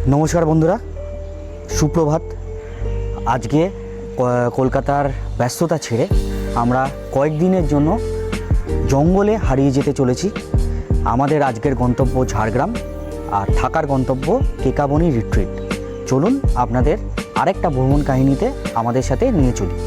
নমস্কার বন্ধুরা, সুপ্রভাত। আজকে কলকাতার ব্যস্ততা ছেড়ে আমরা কয়েকদিনের জন্য জঙ্গলে হারিয়ে যেতে চলেছি। আমাদের আজকের গন্তব্য ঝাড়গ্রাম, আর থাকার গন্তব্য কেকাবনি রিট্রিট। চলুন আপনাদের আরেকটা ভ্রমণ কাহিনীতে আমাদের সাথে নিয়ে চলি।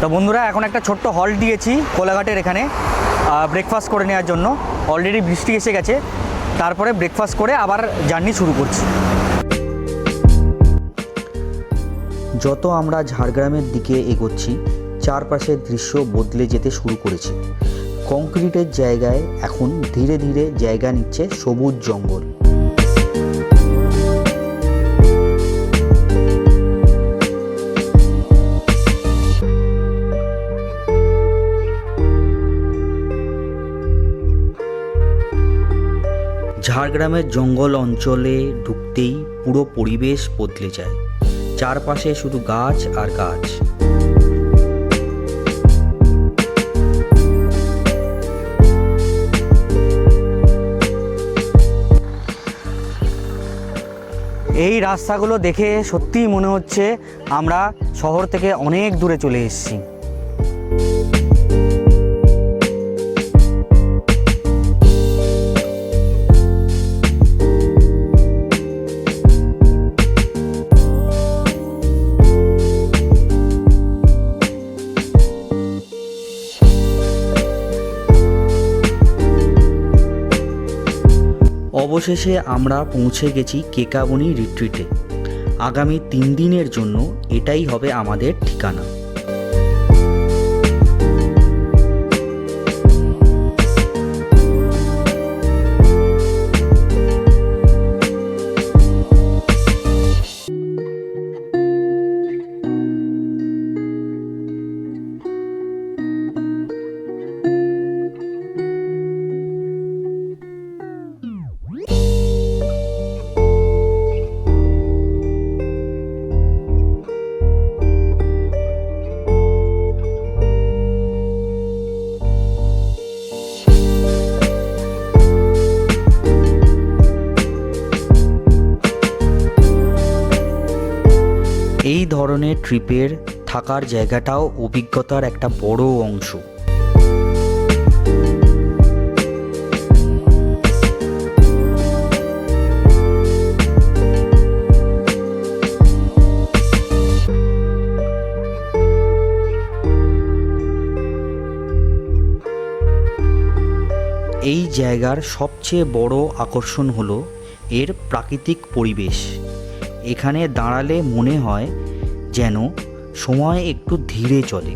তো বন্ধুরা, এখন একটা ছোট্ট হল্ট দিয়েছি কোলাঘাটের এখানে ব্রেকফাস্ট করে নেওয়ার জন্য। অলরেডি বৃষ্টি এসে গেছে, তারপরে ব্রেকফাস্ট করে আবার জার্নি শুরু করছি। যত আমরা ঝাড়গ্রামের দিকে এগোচ্ছি, চারপাশের দৃশ্য বদলে যেতে শুরু করেছে। কংক্রিটের জায়গায় এখন ধীরে ধীরে জায়গা নিচ্ছে সবুজ জঙ্গল। ঝাড়গ্রামের জঙ্গল অঞ্চলে ঢুকতেই পুরো পরিবেশ বদলে যায়। চারপাশে শুধু গাছ আর গাছ। এই রাস্তাগুলো দেখে সত্যিই মনে হচ্ছে আমরা শহর থেকে অনেক দূরে চলে এসেছি। অবশেষে আমরা পৌঁছে গেছি কেকাবনি রিট্রিটে। আগামী 3 দিনের জন্য এটাই হবে আমাদের ঠিকানা। এই ধরনের ট্রিপের থাকার জায়গাটাও অভিজ্ঞতার একটা বড় অংশ। এই জায়গার সবচেয়ে বড় আকর্ষণ হলো এর প্রাকৃতিক পরিবেশ। এখানে দাঁড়ালে মনে হয় যেন সময় একটু ধীরে চলে।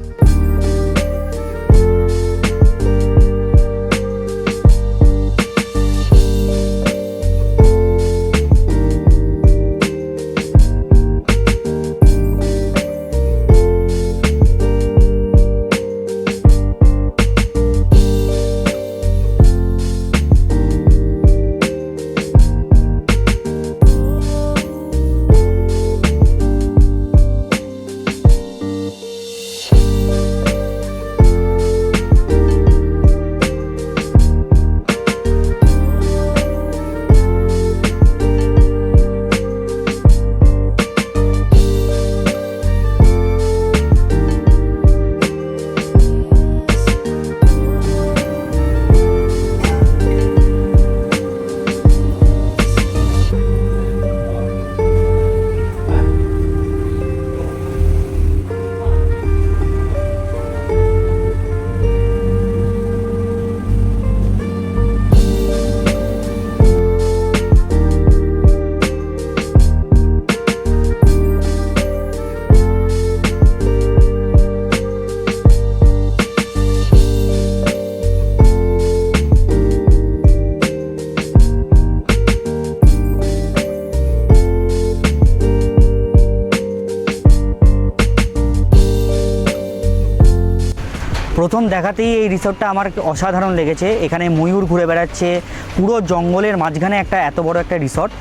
প্রথম দেখাতেই এই রিসর্টটা আমার অসাধারণ লেগেছে। এখানে ময়ূর ঘুরে বেড়াচ্ছে, পুরো জঙ্গলের মাঝখানে এত বড় একটা রিসর্ট।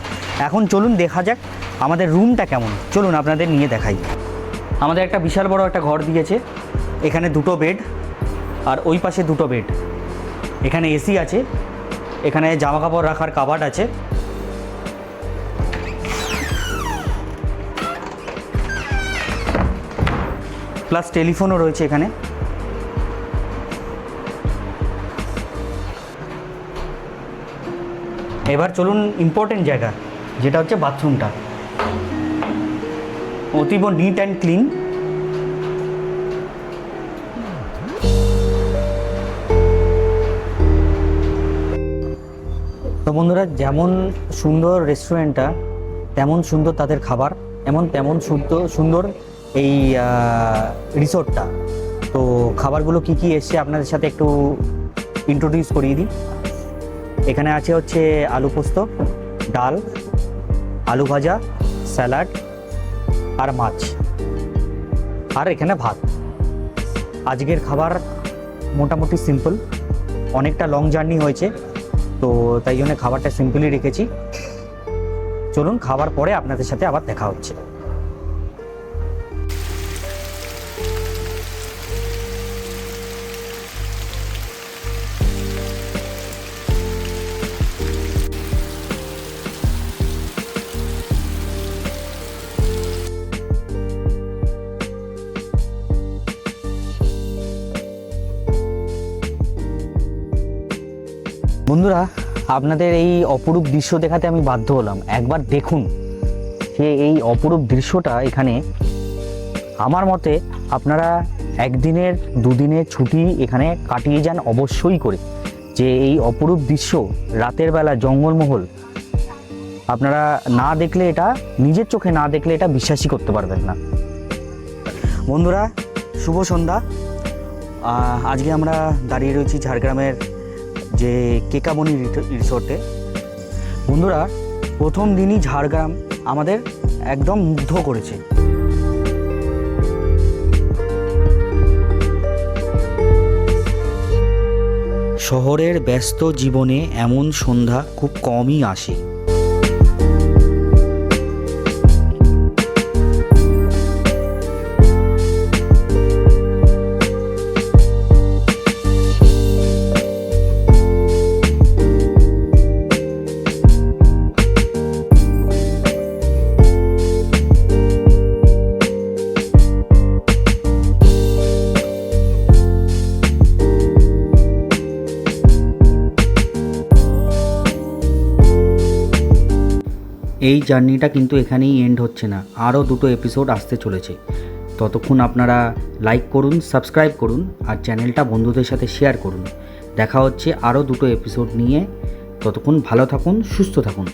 এখন চলুন দেখা যাক আমাদের রুমটা কেমন, চলুন আপনাদের নিয়ে দেখাই। আমাদের একটা বিশাল বড় একটা ঘর দিয়েছে, এখানে 2টো বেড আর ওই পাশে 2টো বেড। এখানে এসি আছে, এখানে জামা কাপড় রাখার কাবার্ড আছে। প্লাস টেলিফোনও রয়েছে এখানে। এবার চলুন ইম্পর্টেন্ট জায়গা, যেটা হচ্ছে বাথরুমটা। অতীব নিট অ্যান্ড ক্লিন। তো বন্ধুরা, যেমন সুন্দর রেস্টুরেন্টটা, তেমন সুন্দর তাদের খাবার, তেমন সুন্দর এই রিসোর্টটা। তো খাবারগুলো কি কি এসছে আপনাদের সাথে একটু ইন্ট্রোডিউস করিয়ে দিই। এখানে আছে হচ্ছে আলু পোস্ত, ডাল, আলু ভাজা, স্যালাড আর মাছ, আর এখানে ভাত। আজকের খাবার মোটামুটি সিম্পল, অনেকটা লং জার্নি হয়েছে, তো তাই জন্য খাবারটা সিম্পলই রেখেছি। চলুন খাবার পরে আপনাদের সাথে আবার দেখা হচ্ছে। বন্ধুরা, আপনাদের এই অপরূপ দৃশ্য দেখাতে আমি বাধ্য হলাম। একবার দেখুন যে এই অপরূপ দৃশ্যটা এখানে। আমার মতে আপনারা একদিনের 2 দিনের ছুটি এখানে কাটিয়ে যান অবশ্যই করে, যে এই অপরূপ দৃশ্য রাতের বেলা জঙ্গলমহল আপনারা না দেখলে, এটা নিজের চোখে না দেখলে এটা বিশ্বাসই করতে পারবেন না। বন্ধুরা, শুভ সন্ধ্যা। আজকে আমরা দাঁড়িয়ে রয়েছি ঝাড়গ্রামের যে কেকাবনি রিসোর্টে। বন্ধুরা, প্রথম দিনই ঝাড়গ্রাম আমাদের একদম মুগ্ধ করেছে। শহরের ব্যস্ত জীবনে এমন সন্ধ্যা খুব কমই আসে। এই জার্নিটা কিন্তু এখানেই এন্ড হচ্ছে না, আরও 2টো এপিসোড আসতে চলেছে। ততক্ষণ আপনারা লাইক করুন, সাবস্ক্রাইব করুন আর চ্যানেলটা বন্ধুদের সাথে শেয়ার করুন। দেখা হচ্ছে আরও 2টো এপিসোড নিয়ে। ততক্ষণ ভালো থাকুন, সুস্থ থাকুন।